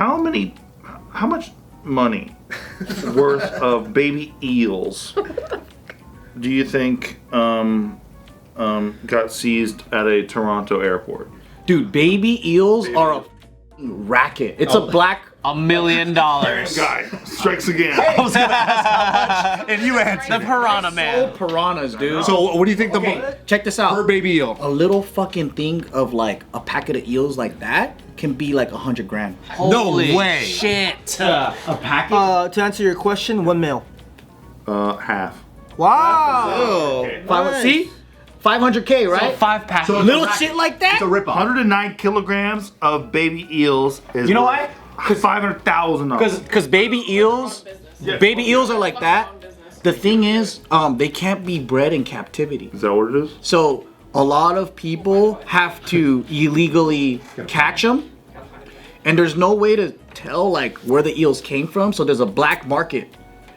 How much money worth of baby eels do you think got seized at a Toronto airport? Dude, baby eels are a racket. It's a black. $1 million. Guy strikes again. I was gonna ask how much, and you answered. The piranha man. Piranhas, dude. So what do you think Check this out. per baby eel? A little fucking thing of like a packet of eels like that can be like 100 grand. Holy way. shit. A packet? To answer your question, 1 mil. Half. Wow. See? 500K, right? So 5 packs. Little shit like that? It's a rip-off. 109 kilograms of baby eels is You know what? $500,000. Because baby eels are like that. The thing is, they can't be bred in captivity. Is that what it is? So a lot of people have to illegally catch them, and there's no way to tell like where the eels came from. So there's a black market,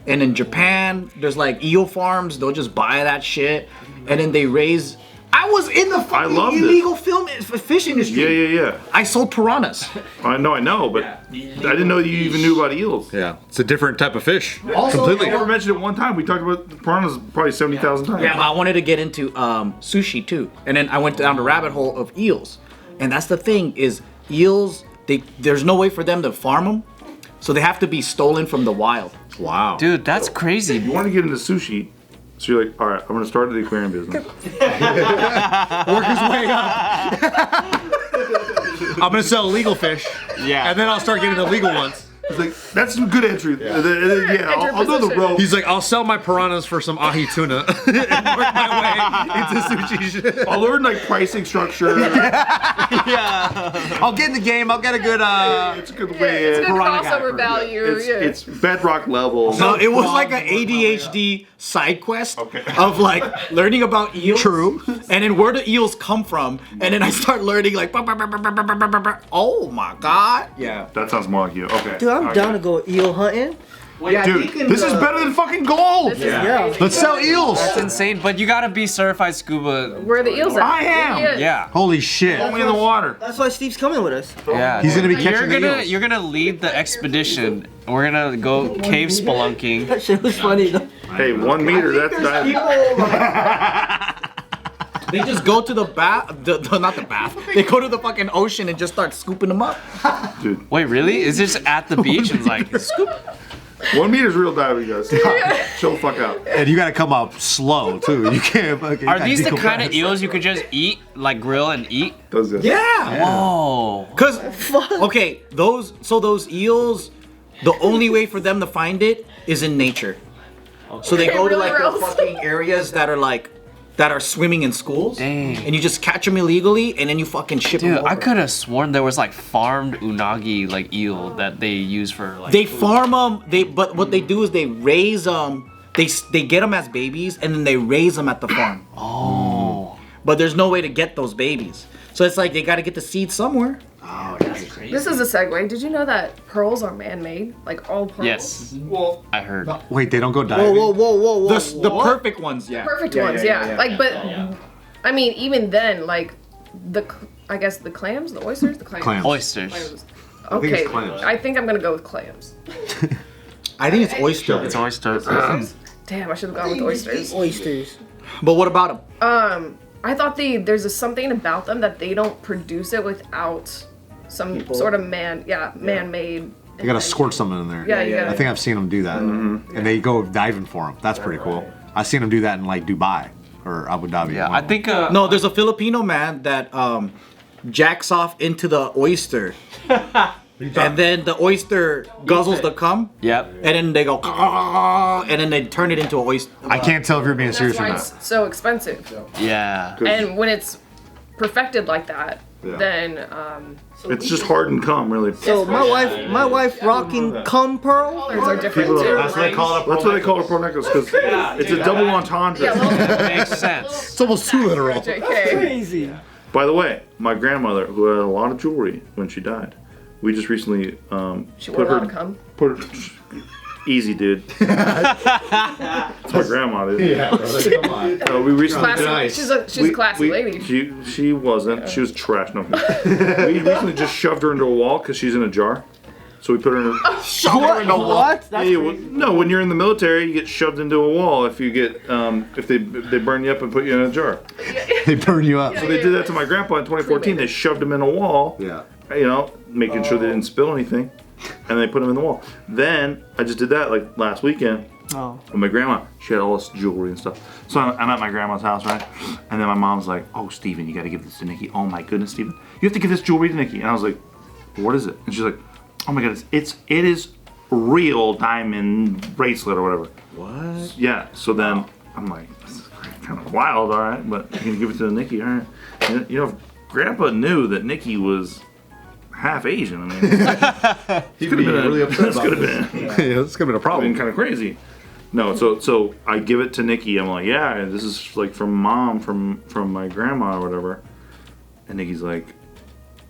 and in Japan there's like eel farms. They'll just buy that shit, and then they raise. I was in the fucking illegal fish industry. Yeah. I sold piranhas. I know, but I didn't know you even knew about eels. Yeah, it's a different type of fish. Also, Completely. I never mentioned it one time. We talked about the piranhas probably 70,000 times. Yeah, but I wanted to get into sushi too, and then I went down the rabbit hole of eels, and that's the thing is eels. There's no way for them to farm them, so they have to be stolen from the wild. Wow. Dude, that's crazy. You want to get into sushi, so you're like, all right, I'm going to start the aquarium business. Work his way up. I'm gonna sell illegal fish. Yeah. And then I'll start getting the legal ones. It's like, that's some good entry. Yeah, I'll do the rope. He's like, I'll sell my piranhas for some ahi tuna and work my way into sushi shit. I'll learn like pricing structure. I'll get in the game. I'll get a good It's a good way It's in. good Piranha crossover guy. value. It's bedrock level. So it was like an ADHD side quest Okay. of like learning about eels. True. And then where the eels come from, and then I start learning like, oh my god. Yeah. That sounds more like you. Okay. Dude, I'm Okay. down to go eel hunting. Dude, this is better than fucking gold. This is crazy. Let's sell eels. That's insane, but you gotta be certified scuba. Where are the eels at? I am. Yeah. Holy shit. Only in the water. That's why Steve's coming with us. Yeah. He's gonna be catching the eels. You're gonna lead the expedition. We're gonna go cave spelunking. That shit was funny though. Hey, 1 meter, that's diving. They just go to the bath, not the bath. They go to the fucking ocean and just start scooping them up. Dude, Wait, really? Is this at the beach and it's like scoop? 1 meter's real diving, guys. Chill the fuck out. And you gotta come up slow too. You can't fucking. Are these the decompress. kind of eels you could just eat, like grill and eat? Does this? Yeah. Oh. Cause okay, those eels, the only way for them to find it is in nature. So they go to like the fucking areas that are swimming in schools. Dang. And you just catch them illegally and then you fucking ship them Dude, over. I could have sworn there was like farmed unagi like eel that they use for like. They farm them. But what they do is they raise them. They get them as babies and then they raise them at the farm. Oh. But there's no way to get those babies. So it's like they got to get the seed somewhere. Oh, that's crazy. This is a segue. Did you know that pearls are man-made? Like all pearls? Yes. I heard. Wait, they don't go diving. Whoa. The perfect ones, yeah. Perfect ones, yeah. Like, but I mean, even then, like I guess the clams, the oysters, the clams. Clams. Oysters. think Okay, it's clams. I think I'm gonna go with clams. I think it's oyster. It's oysters. Damn, I should have gone with oysters. Oysters. But what about them? I thought there's something about them that they don't produce it without some sort of man-made. You gotta squirt something in there. Yeah, you gotta. I think I've seen them do that, and they go diving for them. That's pretty cool. I've seen them do that in like Dubai or Abu Dhabi. Yeah, One I of them. think. No, there's a Filipino man that jacks off into the oyster. And then the oyster guzzles the cum. Yep. And then they go, and then they turn it into an oyster. I can't tell if you're being That's serious or why not. it's so expensive. Yeah. And when it's perfected like that, Yeah. then It's just hard and calm, really. So my wife rocking cum pearl. colors are different People too. don't- That's what they call it. That's what they call it a pro necklace, because it's a double entendre. Yeah, little Makes sense. It's almost too literal. JK. Crazy. By the way, my grandmother, who had a lot of jewelry when she died, we just recently She wore a lot of cum. put her, easy, dude. That's my grandma, dude. Yeah, brother, come on. We recently Classy. Nice. She's a classy lady. She wasn't. She was trash. No. We recently just shoved her into a wall because she's in a jar. So we put her in a. What? That's Yeah, crazy. no, when you're in the military, you get shoved into a wall if you get if they burn you up and put you in a jar. They burn you up. So they did that to my grandpa in 2014. They shoved him in a wall. Yeah. You know, making sure they didn't spill anything, and they put him in the wall. Then I just did that like last weekend. Oh. With my grandma, she had all this jewelry and stuff. So I'm at my grandma's house, right? And then my mom's like, "Oh, Steven, you got to give this to Nikki. Oh my goodness, Steven, you have to give this jewelry to Nikki." And I was like, "What is it?" And she's like, "Oh my goodness, it is real diamond bracelet or whatever." What? Yeah. So then I'm like, "This is kind of wild, all right, but you can give it to Nikki, all right?" And, you know, if Grandpa knew that Nikki was half Asian, I mean, He'd be really upset this about could this. have been. Yeah, this could have been a problem. Kind of crazy. No, so I give it to Nikki. I'm like, yeah, this is like from Mom, from my grandma or whatever. And Nikki's like,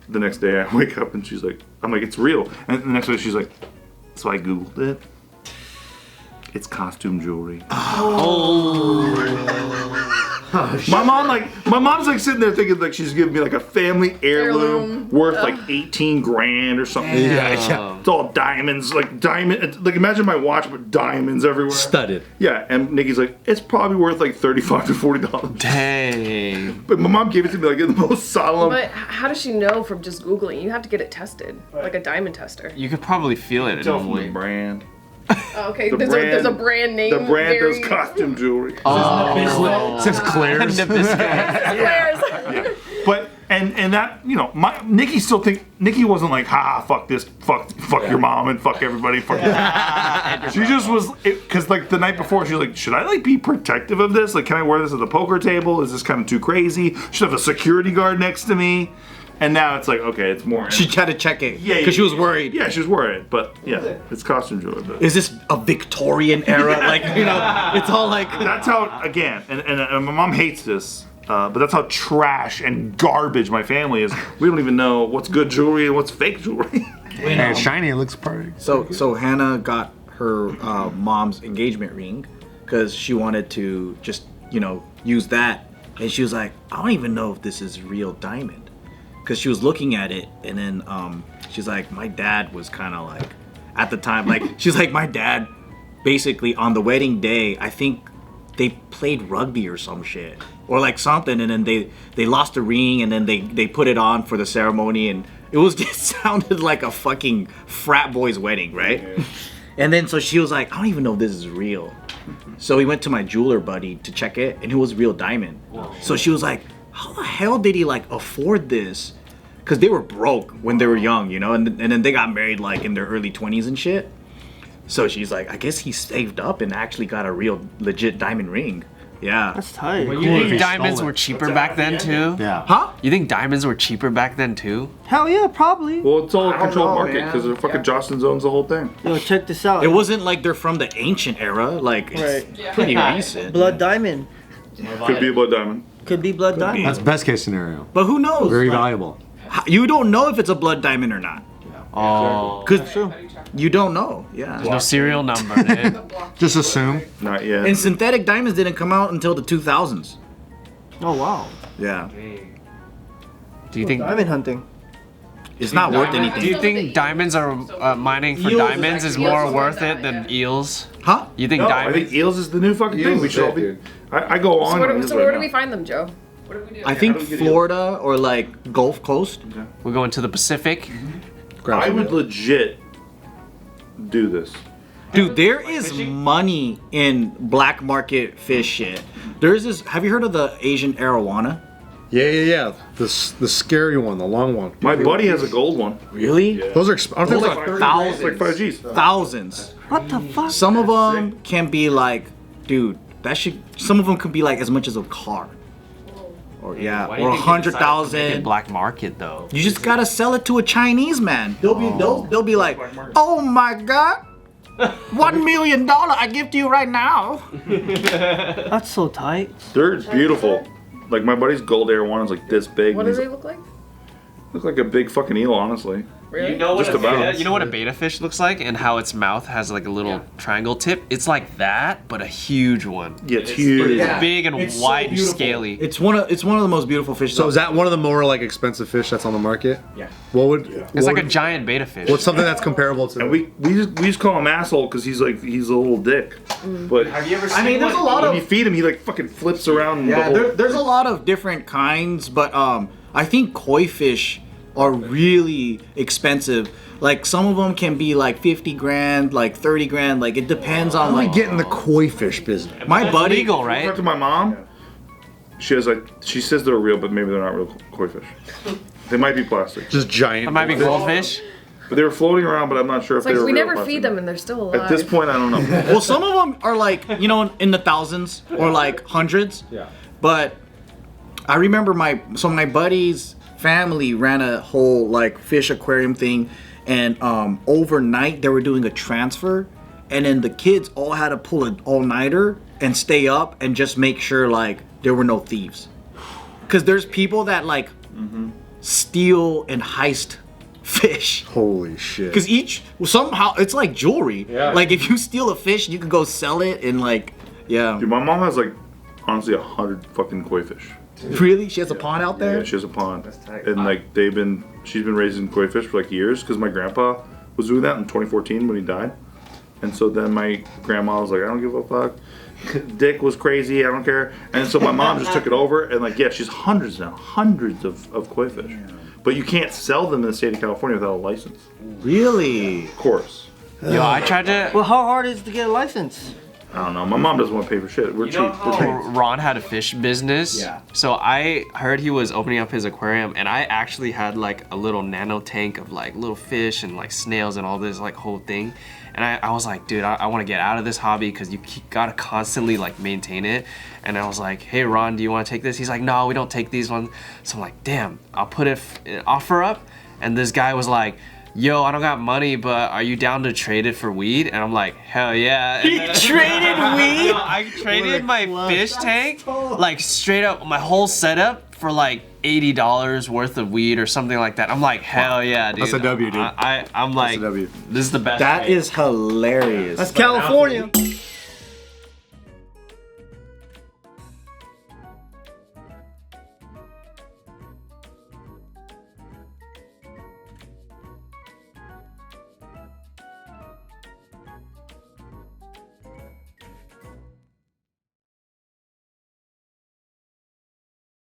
the next day I wake up and she's like, I'm like, it's real. And the next day she's like, so I googled it. It's costume jewelry. My mom's like sitting there thinking like she's giving me like a family heirloom worth like 18 grand or something. Yeah. It's all diamonds, like diamond. Like imagine my watch with diamonds everywhere. Studded. Yeah, and Nikki's like, it's probably worth like $35 to $40. Dang. But my mom gave it to me like in the most solemn. But how does she know from just Googling? You have to get it tested, like a diamond tester. You could probably feel it Tell from the normally. brand. Oh, okay, The there's a brand name. The brand very- does costume jewelry. Oh. Says Claire's. Squares. But and that, you know, Nikki still Nikki wasn't like, fuck this, fuck your mom and fuck everybody, fuck you. She just was, because like the night before she was like, should I like be protective of this? Like, can I wear this at the poker table? Is this kind of too crazy? Should I have a security guard next to me? And now it's like, okay, it's more. She tried to check it. Yeah, Because she was worried. Yeah, she was worried, but yeah, it's costume jewelry. But Is this a Victorian era? Like, you know, it's all like. that's how, again, and my mom hates this, but that's how trash and garbage my family is. We don't even know what's good jewelry and what's fake jewelry. And it's shiny, it looks pretty. So Hannah got her mom's engagement ring because she wanted to just, you know, use that. And she was like, I don't even know if this is real diamond. Because she was looking at it, and then she's like, my dad was kind of like, at the time, like, she's like, my dad, basically, on the wedding day, I think they played rugby or some shit. Or like something, and then they lost the ring, and then they put it on for the ceremony, and it sounded like a fucking frat boy's wedding, right? Yeah. And then so she was like, I don't even know if this is real. So we went to my jeweler buddy to check it, and it was real diamond. Whoa. So she was like, how the hell did he like afford this? Because they were broke when they were young, you know, and then they got married like in their early 20s and shit. So she's like, I guess he saved up and actually got a real legit diamond ring. Yeah. That's tight. You think diamonds were cheaper back then too? Yeah. Huh? You think diamonds were cheaper back then too? Hell yeah, probably. Well, it's all a controlled know, market man. because the fucking Jocelyn's owns the whole thing. Yo, check this out. It wasn't like they're from the ancient era. Like, it's pretty recent. Blood diamond. Could be a blood diamond. Could be blood diamond. That's best case scenario. But who knows? Very Like, valuable. you don't know if it's a blood diamond or not. Oh. Because you don't know. Yeah. There's no serial number, dude. Just assume. Not yet. And synthetic diamonds didn't come out until the 2000s. Oh wow. Yeah. Do you think? Diamond hunting. It's not worth Do anything. you think diamonds are mining for Eels- diamonds is more worth it than eels? Huh? You think No, I diamonds? think eels is the new fucking thing. We should all be. I go on. So where do we find them, Joe? I think Florida or like Gulf Coast. We're going to the Pacific. I would legit do this. Dude, there is money in black market fish shit. There's this. Have you heard of the Asian arowana? Yeah. The scary one, the long one. My buddy has a gold one. Really? Those are. Aren't they Those like? are thousands. It's like 5Gs. Thousands. What the fuck? Some of them can be like, dude, that should. Some of them could be like as much as a car. Or yeah, Why do you or think they decided to make it 100,000. black market though. You just gotta sell it to a Chinese man. They'll be like, oh my god, $1 million I give to you right now. That's so tight. They're beautiful. Like my buddy's gold air one is like this big. What and do he's they look like? Look like a big fucking eel, honestly. Really? You know what Just a beta, about. you know what a beta fish looks like, and how its mouth has like a little triangle tip. It's like that, but a huge one. Yeah, it's huge. It's Yeah. big and It's so white, beautiful. scaly. It's one of the most beautiful fish. So is that one of the more like expensive fish that's on the market? Yeah. What would? It's like a would- giant beta fish. What's something that's comparable to? And we just call him asshole because he's a little dick. But Have you ever I mean, there's a lot when of you feed him, he like fucking flips around. yeah. the whole, There's a lot of different kinds, but I think koi fish are really expensive. Like some of them can be like 50 grand, like 30 grand. Like it depends on How do we like get in the koi fish business? my buddy. legal, I right? talked to my mom. She says they're real, but maybe they're not real koi fish. They might be plastic. Just giant. It might be goldfish. But they were floating around, but I'm not sure It's if they like were we real never plastic feed or them not. and they're still alive. At this point, I don't know. Well, some of them are like in the thousands or like hundreds. Yeah. But I remember my buddy's family ran a whole like fish aquarium thing, and overnight they were doing a transfer, and then the kids all had to pull an all-nighter and stay up and just make sure like there were no thieves, because there's people that like steal and heist fish. Holy shit. Because somehow it's like jewelry. Yeah. Like if you steal a fish, you can go sell it and like, yeah. Dude, my mom has like honestly 100 fucking koi fish. Really? She has a pond out there? Yeah, she has a pond, and like she's been raising koi fish for like years because my grandpa was doing that in 2014 when he died, and so then my grandma was like, I don't give a fuck. Dick was crazy, I don't care, and so my mom just took it over, and like she's hundreds of koi fish, but you can't sell them in the state of California without a license. Really? Of course. Yo, I tried to. Well, how hard is it to get a license? I don't know. My mom doesn't want to pay for shit. We're You know cheap. We're how cheap. Ron had a fish business? Yeah. So I heard he was opening up his aquarium, and I actually had like a little nano tank of like little fish and like snails and all this like whole thing. And I was like, dude, I want to get out of this hobby because you gotta constantly like maintain it. And I was like, hey Ron, do you want to take this? He's like, no, we don't take these ones. So I'm like, damn, I'll put an offer up. And this guy was like, yo, I don't got money, but are you down to trade it for weed? And I'm like, hell yeah. And then- Traded weed? No, I traded my fish tank, like straight up, my whole setup for like $80 worth of weed or something like that. I'm like, hell yeah, dude. That's a W, dude. I'm like, a W. this is the best. That trade. is hilarious. That's California.